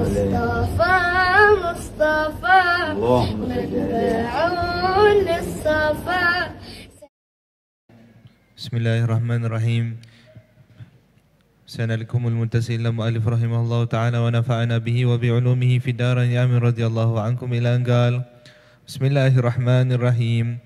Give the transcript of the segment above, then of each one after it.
مصطفى مصطفى متبعون للصفا. Bismillahirrahmanirrahim. Assalamualaikum warahmatullahi wabarakatuh. Rahimahullah ta'ala wa nafa'ana bihi wa bi'ulumihi fi daran yamin radiyallahu ankum ila angal. Bismillahirrahmanirrahim.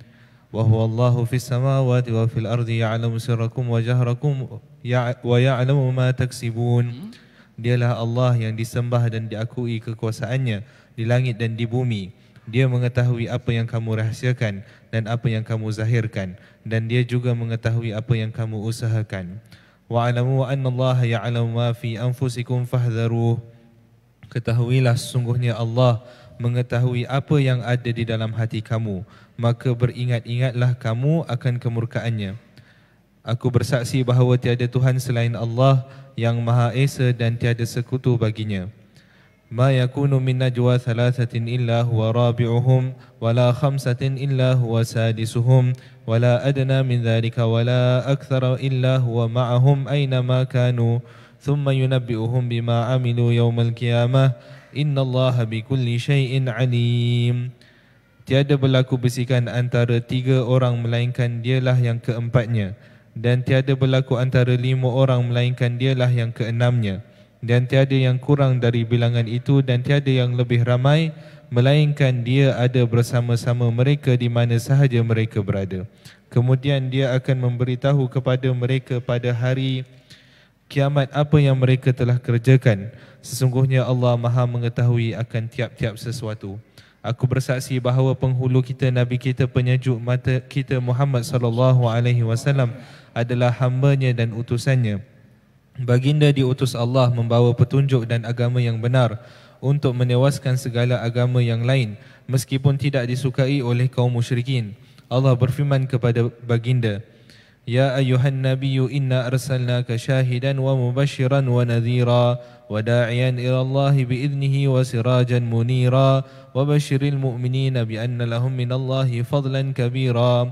Wa huwa Allahu fis samawati wa fil ardi ya'lamu sirrakum wa jahrakum wa ya'lamu ma taksibun. Dialah Allah yang disembah dan diakui kekuasaannya di langit dan di bumi. Dia mengetahui apa yang kamu rahsiakan dan apa yang kamu zahirkan, dan dia juga mengetahui apa yang kamu usahakan. Wa'alamu anna Allah ya'lamu ma fi anfusikum fahdharuh. Ketahuilah sesungguhnya Allah mengetahui apa yang ada di dalam hati kamu, maka beringat-ingatlah kamu akan kemurkaannya. Aku bersaksi bahawa tiada Tuhan selain Allah yang Maha Esa dan tiada sekutu baginya. Ma yakunu min najwa thalathatin illa huwa rabi'uhum wala khamsatin illa huwa sadisuhum wala adna min dhalika wala akthara illa huwa ma'ahum aynama kanu thumma yunabbi'uhum bima 'amilu yawmal qiyamah innallaha bikulli syai'in 'alim. Tiada berlaku bisikan antara 3 orang melainkan dialah yang keempatnya, dan tiada berlaku antara 5 orang melainkan dialah yang keenamnya, dan tiada yang kurang dari bilangan itu, dan tiada yang lebih ramai melainkan dia ada bersama-sama mereka di mana sahaja mereka berada. Kemudian dia akan memberitahu kepada mereka pada hari kiamat apa yang mereka telah kerjakan. Sesungguhnya Allah Maha mengetahui akan tiap-tiap sesuatu. Aku bersaksi bahawa penghulu kita, Nabi kita, penyejuk mata kita Muhammad sallallahu alaihi wasallam adalah hamba-Nya dan utusannya. Baginda diutus Allah membawa petunjuk dan agama yang benar untuk menewaskan segala agama yang lain, meskipun tidak disukai oleh kaum musyrikin. Allah berfirman kepada baginda, Ya ayuhan nabiyyu inna arsalnaka syahidan wa mubashiran wa nadhira wa da'iyan ila Allah bi'idnihi wa sirajan munira wa bashiril mu'minina bi anna lahum minallahi fadlan kabira.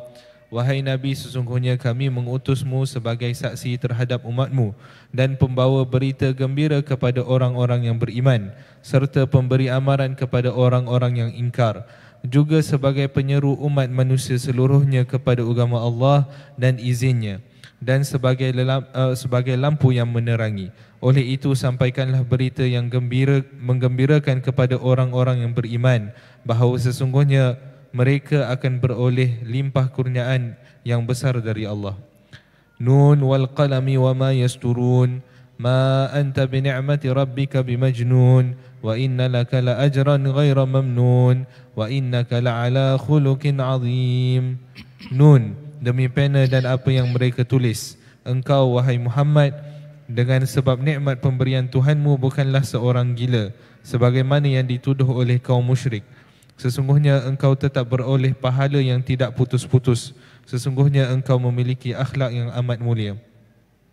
Wahai Nabi, sesungguhnya kami mengutusmu sebagai saksi terhadap umatmu dan pembawa berita gembira kepada orang-orang yang beriman, serta pemberi amaran kepada orang-orang yang ingkar, juga sebagai penyeru umat manusia seluruhnya kepada agama Allah dan izinnya, dan sebagai lampu yang menerangi. Oleh itu sampaikanlah berita yang menggembirakan kepada orang-orang yang beriman bahawa sesungguhnya mereka akan beroleh limpah kurniaan yang besar dari Allah. Nun wal qalami wa ma yasturun ma anta bi ni'mati rabbika bimajnun wa inna laka la ajran ghaira mamnun wa innaka la ala khuluqin azim. Nun, demi pena dan apa yang mereka tulis, engkau wahai Muhammad dengan sebab nikmat pemberian Tuhanmu bukanlah seorang gila sebagaimana yang dituduh oleh kaum musyrik. Sesungguhnya engkau tetap beroleh pahala yang tidak putus-putus. Sesungguhnya engkau memiliki akhlak yang amat mulia.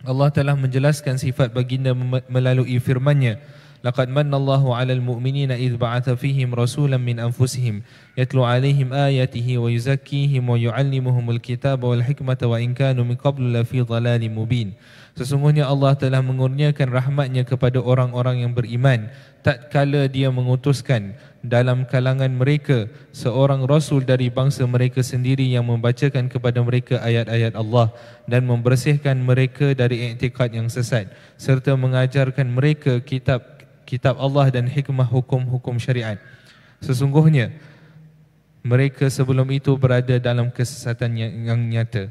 Allah telah menjelaskan sifat baginda melalui firman-Nya, Laqad manna Allahu 'alal mu'minina idh ba'atha fihim rasulan min anfusihim yatlu 'alaihim ayatihi wa yuzakkihim wa yu'allimuhumul kitaba wal hikmata wa in kanu min qablu lafi dhalalin mubin. Sesungguhnya Allah telah mengurniakan rahmat-Nya kepada orang-orang yang beriman tatkala Dia mengutuskan dalam kalangan mereka seorang rasul dari bangsa mereka sendiri yang membacakan kepada mereka ayat-ayat Allah dan membersihkan mereka dari i'tikad yang sesat, serta mengajarkan mereka kitab Allah dan hikmah hukum-hukum syariat. Sesungguhnya mereka sebelum itu berada dalam kesesatan yang nyata.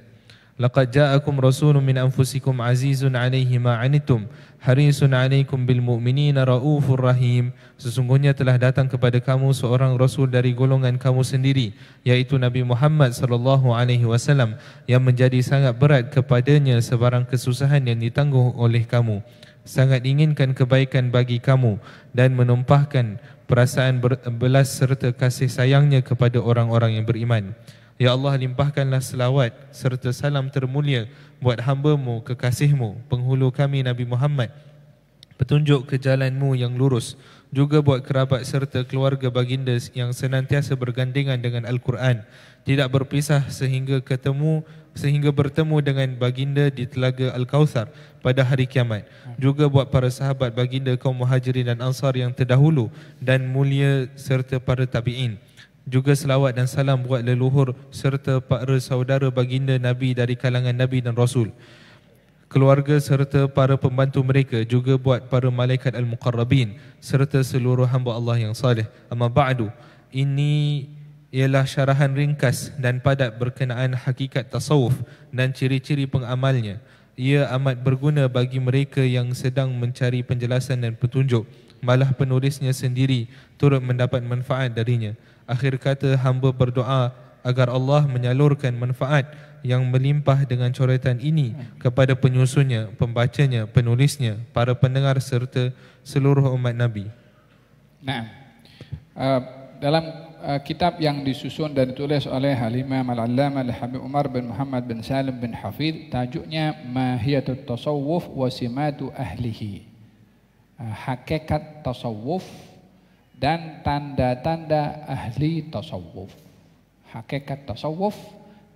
Laqad ja'akum rasulun min anfusikum azizun 'alaihi ma 'anittum harisun 'alaikum bil mu'minina raufur rahim. Sesungguhnya telah datang kepada kamu seorang rasul dari golongan kamu sendiri, yaitu Nabi Muhammad sallallahu alaihi wasallam, yang menjadi sangat berat kepadanya sebarang kesusahan yang ditanggung oleh kamu, sangat inginkan kebaikan bagi kamu dan menumpahkan perasaan belas serta kasih sayangnya kepada orang-orang yang beriman. Ya Allah, limpahkanlah selawat serta salam termulia buat hamba-Mu, kekasih-Mu, penghulu kami Nabi Muhammad, petunjuk ke jalan-Mu yang lurus, juga buat kerabat serta keluarga baginda yang senantiasa bergandengan dengan Al-Quran, tidak berpisah sehingga ketemu sehingga bertemu dengan baginda di telaga Al-Kautsar pada hari kiamat. Juga buat para sahabat baginda kaum Muhajirin dan Ansar yang terdahulu dan mulia serta para tabi'in. Juga selawat dan salam buat leluhur serta para saudara baginda Nabi dari kalangan Nabi dan Rasul, keluarga serta para pembantu mereka, juga buat para malaikat al-muqarrabin serta seluruh hamba Allah yang saleh. Amma ba'du, ini ialah syarahan ringkas dan padat berkenaan hakikat tasawuf dan ciri-ciri pengamalnya. Ia amat berguna bagi mereka yang sedang mencari penjelasan dan petunjuk, malah penulisnya sendiri turut mendapat manfaat darinya. Akhir kata, hamba berdoa agar Allah menyalurkan manfaat yang melimpah dengan coretan ini kepada penyusunnya, pembacanya, penulisnya, para pendengar serta seluruh umat Nabi. Nah, dalam kitab yang disusun dan ditulis oleh Al-Imam Al-Allamah Al-Habib Umar bin Muhammad bin Salim bin Hafidh, tajuknya Mahiyatut Tasawuf wa Simatu Ahlihi, hakikat tasawuf dan tanda-tanda ahli tasawuf. Hakikat tasawuf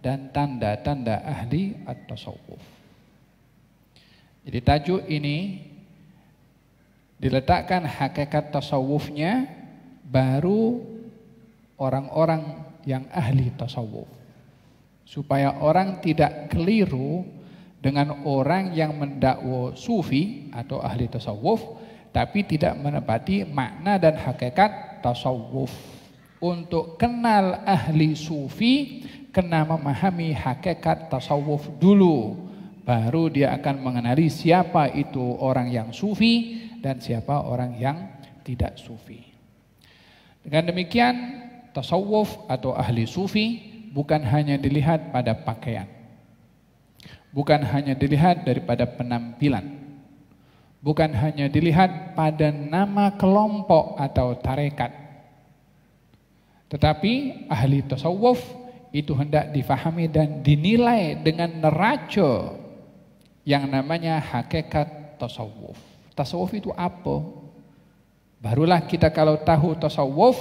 dan tanda-tanda ahli at-tasawuf. Jadi tajuk ini diletakkan hakikat tasawufnya baru orang-orang yang ahli tasawuf, supaya orang tidak keliru dengan orang yang mendakwa sufi atau ahli tasawuf tapi tidak menepati makna dan hakikat tasawuf. Untuk kenal ahli sufi, kena memahami hakikat tasawuf dulu, baru dia akan mengenali siapa itu orang yang sufi dan siapa orang yang tidak sufi. Dengan demikian, tasawuf atau ahli sufi bukan hanya dilihat pada pakaian, bukan hanya dilihat daripada penampilan, bukan hanya dilihat pada nama kelompok atau tarekat, tetapi ahli tasawuf itu hendak difahami dan dinilai dengan neraca yang namanya hakikat tasawuf. Tasawuf itu apa? Barulah kita kalau tahu tasawuf,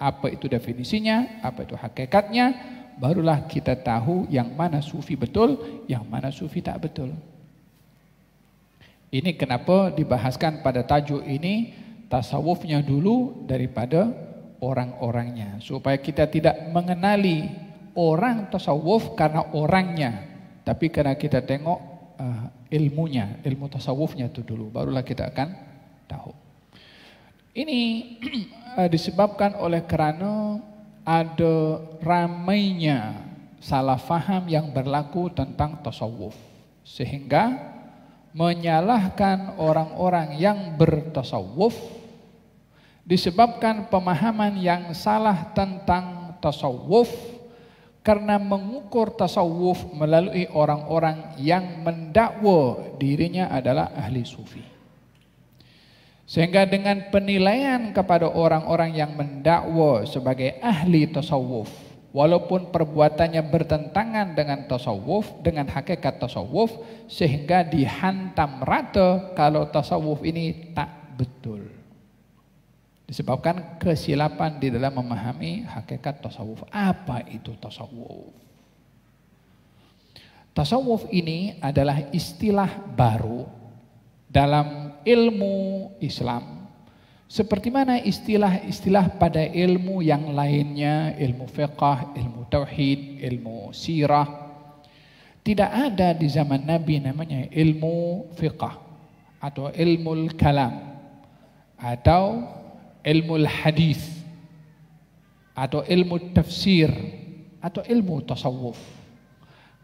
apa itu definisinya, apa itu hakikatnya, barulah kita tahu yang mana sufi betul, yang mana sufi tak betul. Ini kenapa dibahaskan pada tajuk ini tasawufnya dulu daripada orang-orangnya, supaya kita tidak mengenali orang tasawuf karena orangnya, tapi karena kita tengok ilmunya, ilmu tasawufnya itu dulu, barulah kita akan tahu. Ini disebabkan oleh kerana ada ramainya salah faham yang berlaku tentang tasawuf, sehingga menyalahkan orang-orang yang bertasawuf disebabkan pemahaman yang salah tentang tasawuf, karena mengukur tasawuf melalui orang-orang yang mendakwa dirinya adalah ahli sufi. Sehingga dengan penilaian kepada orang-orang yang mendakwa sebagai ahli tasawuf, walaupun perbuatannya bertentangan dengan tasawuf, dengan hakikat tasawuf, sehingga dihantam rata kalau tasawuf ini tak betul. Disebabkan kesilapan di dalam memahami hakikat tasawuf. Apa itu tasawuf? Tasawuf ini adalah istilah baru dalam ilmu Islam, seperti mana istilah-istilah pada ilmu yang lainnya, ilmu fiqh, ilmu tauhid, ilmu sirah. Tidak ada di zaman Nabi namanya ilmu fiqh atau ilmu kalam atau ilmu hadis atau ilmu tafsir atau ilmu tasawuf.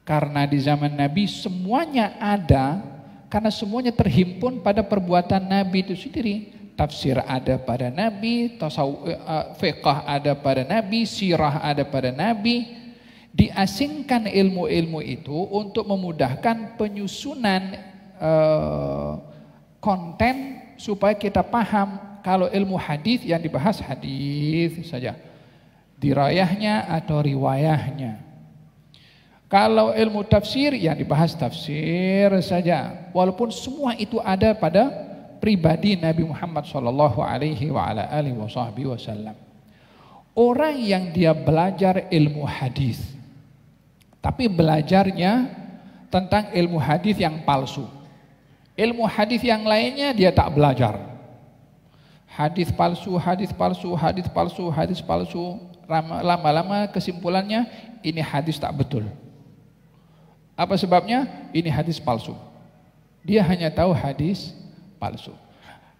Karena di zaman Nabi semuanya ada, karena semuanya terhimpun pada perbuatan Nabi itu sendiri. Tafsir ada pada Nabi, tasawuf, fiqh ada pada Nabi, sirah ada pada Nabi. Diasingkan ilmu-ilmu itu untuk memudahkan penyusunan konten supaya kita paham. Kalau ilmu hadis yang dibahas hadis saja, dirayahnya atau riwayahnya. Kalau ilmu tafsir yang dibahas tafsir saja, walaupun semua itu ada pada pribadi Nabi Muhammad sallallahu alaihi wasallam. Orang yang dia belajar ilmu hadis Tapi belajarnya tentang ilmu hadis yang palsu. Ilmu hadis yang lainnya dia tak belajar. Hadis palsu, hadis palsu, hadis palsu, hadis palsu. Lama-lama kesimpulannya ini hadis tak betul. Apa sebabnya? Ini hadis palsu. Dia hanya tahu hadis palsu.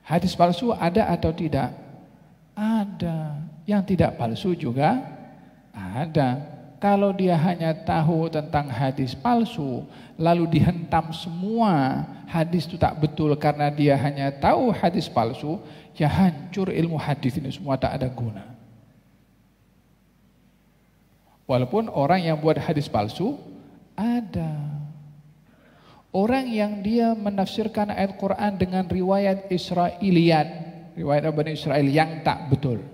Hadis palsu ada atau tidak? Ada. Yang tidak palsu juga ada. Kalau dia hanya tahu tentang hadis palsu, lalu dihentam semua hadis itu tak betul karena dia hanya tahu hadis palsu, ya hancur ilmu hadis ini semua, tak ada guna. Walaupun orang yang buat hadis palsu ada. Orang yang dia menafsirkan ayat Quran dengan riwayat Israiliyat, riwayat Bani Israel yang tak betul.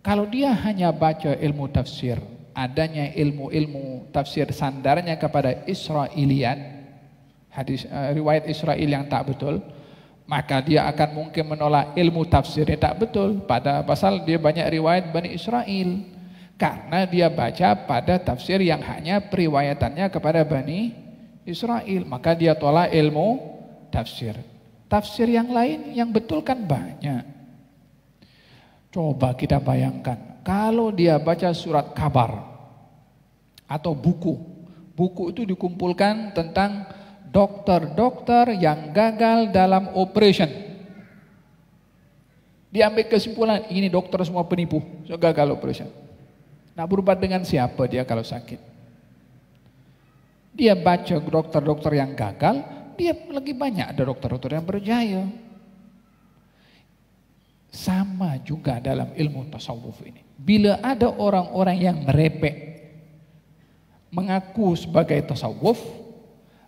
Kalau dia hanya baca ilmu tafsir, adanya ilmu-ilmu tafsir sandarnya kepada Israiliyat, hadis riwayat Israel yang tak betul, maka dia akan mungkin menolak ilmu tafsirnya tak betul pada pasal dia banyak riwayat Bani Israel, karena dia baca pada tafsir yang hanya periwayatannya kepada Bani Israel, maka dia tolak ilmu tafsir. Tafsir yang lain yang betul kan banyak. Coba kita bayangkan, kalau dia baca surat kabar atau buku itu dikumpulkan tentang dokter-dokter yang gagal dalam operation. Diambil kesimpulan, ini dokter semua penipu, so gagal operation. Nak berubat dengan siapa dia kalau sakit? Dia baca dokter-dokter yang gagal, dia lagi banyak ada dokter-dokter yang berjaya. Sama juga dalam ilmu tasawuf ini. Bila ada orang-orang yang merepek mengaku sebagai tasawuf,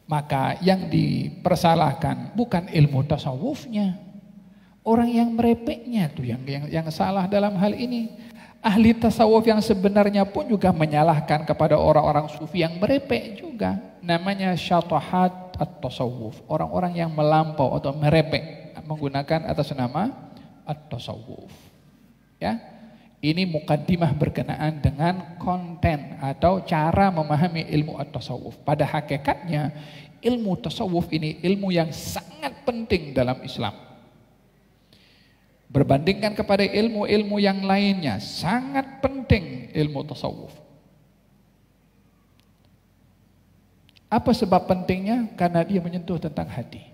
maka yang dipersalahkan bukan ilmu tasawufnya, orang yang merepeknya tuh yang salah dalam hal ini. Ahli tasawuf yang sebenarnya pun juga menyalahkan kepada orang-orang sufi yang merepek juga. Namanya syatahat at-tasawuf, orang-orang yang melampau atau merepek menggunakan atas nama at-tasawuf. Ya. Ini mukaddimah berkenaan dengan konten atau cara memahami ilmu at-tasawuf. Pada hakikatnya ilmu tasawuf ini ilmu yang sangat penting dalam Islam. Berbandingkan kepada ilmu-ilmu yang lainnya, sangat penting ilmu tasawuf. Apa sebab pentingnya? Karena dia menyentuh tentang hati.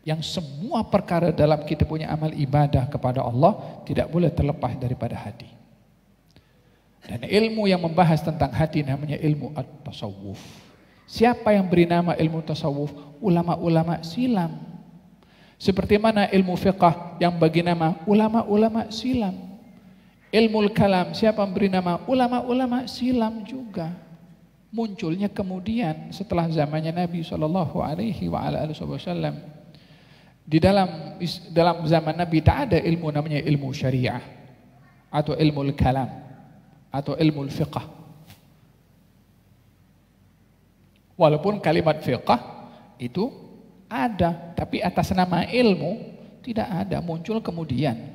Yang semua perkara dalam kita punya amal ibadah kepada Allah tidak boleh terlepas daripada hati. Dan ilmu yang membahas tentang hati namanya ilmu at-tasawuf. Siapa yang beri nama ilmu tasawuf? Ulama-ulama silam. Seperti mana ilmu fiqh yang bagi nama ulama-ulama silam. Ilmu kalam siapa yang beri nama? Ulama-ulama silam juga. Munculnya kemudian setelah zamannya Nabi SAW. Di dalam zaman Nabi tak ada ilmu namanya ilmu syariah atau ilmu kalam atau ilmu fiqh. Walaupun kalimat fiqh itu ada, tapi atas nama ilmu tidak ada, muncul kemudian.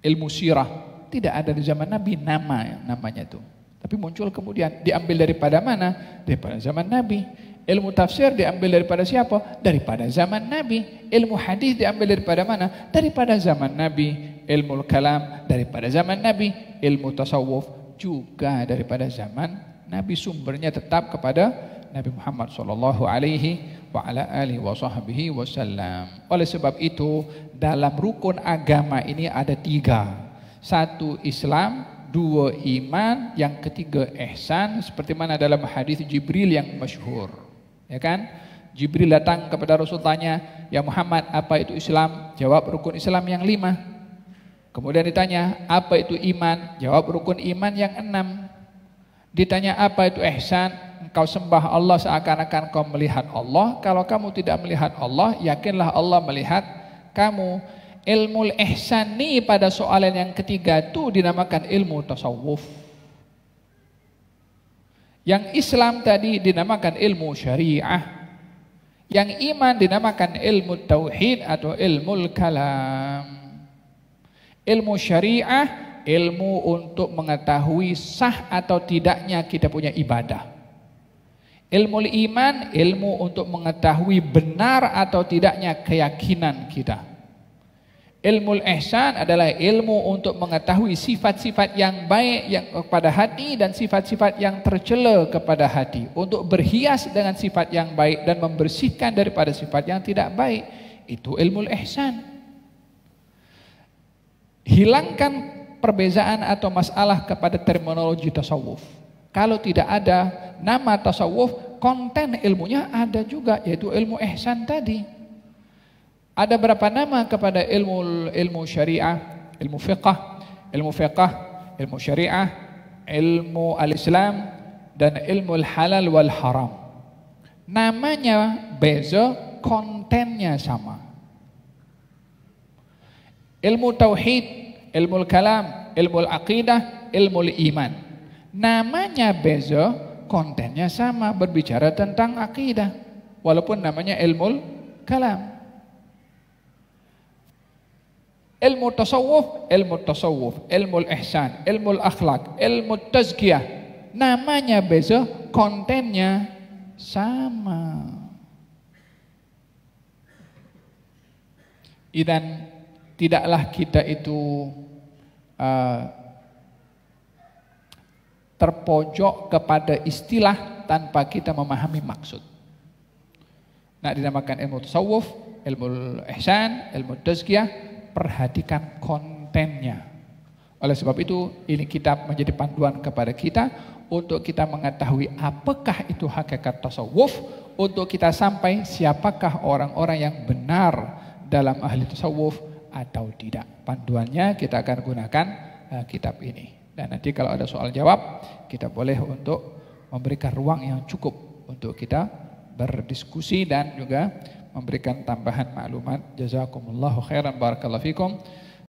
Ilmu sirah tidak ada di zaman Nabi namanya itu, tapi muncul kemudian. Diambil daripada mana? Daripada zaman Nabi. Ilmu tafsir diambil daripada siapa? Daripada zaman Nabi. Ilmu hadis diambil daripada mana? Daripada zaman Nabi. Ilmu kalam daripada zaman Nabi. Ilmu tasawuf juga daripada zaman Nabi. Sumbernya tetap kepada Nabi Muhammad sallallahu alaihi wasallam. Oleh sebab itu dalam rukun agama ini ada 3. 1 Islam, 2 iman, yang ketiga ihsan, seperti mana dalam hadis Jibril yang masyhur. Ya kan? Jibril datang kepada Rasul, tanya, "Ya Muhammad, apa itu Islam?" Jawab, rukun Islam yang 5. Kemudian ditanya, "Apa itu iman?" Jawab, rukun iman yang 6. Ditanya, "Apa itu ihsan?" Engkau sembah Allah seakan-akan kau melihat Allah. Kalau kamu tidak melihat Allah, yakinlah Allah melihat kamu. Ilmu ihsan ini pada soalan yang ketiga itu dinamakan ilmu tasawuf. Yang Islam tadi dinamakan ilmu syariah. Yang iman dinamakan ilmu tauhid atau ilmu kalam. Ilmu syariah ilmu untuk mengetahui sah atau tidaknya kita punya ibadah. Ilmu iman, ilmu untuk mengetahui benar atau tidaknya keyakinan kita. Ilmu ihsan adalah ilmu untuk mengetahui sifat-sifat yang baik yang kepada hati dan sifat-sifat yang tercela kepada hati, untuk berhias dengan sifat yang baik dan membersihkan daripada sifat yang tidak baik. Itu ilmu ihsan. Hilangkan perbezaan atau masalah kepada terminologi tasawuf. Kalau tidak ada nama tasawuf, konten ilmunya ada juga, yaitu ilmu ihsan tadi. Ada berapa nama kepada ilmu syariah, ilmu fiqh, ilmu syariah, ilmu al-Islam, dan ilmu halal wal haram. Namanya beza, kontennya sama. Ilmu tauhid, ilmu kalam, ilmu aqidah, ilmu iman. Namanya beza, kontennya sama, berbicara tentang akidah, walaupun namanya ilmu kalam. Ilmu tasawuf, ilmu ihsan, ilmu akhlak, ilmu tazkiyah. Namanya beza, kontennya sama. Dan tidaklah kita itu terpojok kepada istilah tanpa kita memahami maksud. Nah, dinamakan ilmu tasawuf, ilmu ihsan, ilmu tazkiyah, perhatikan kontennya. Oleh sebab itu, ini kitab menjadi panduan kepada kita untuk kita mengetahui apakah itu hakikat tasawuf, untuk kita sampai siapakah orang-orang yang benar dalam ahli tasawuf atau tidak. Panduannya kita akan gunakan kitab ini. Dan nanti kalau ada soal jawab, kita boleh untuk memberikan ruang yang cukup untuk kita berdiskusi dan juga memberikan tambahan maklumat. Jazakumullahu khairan, barakallahu fikum.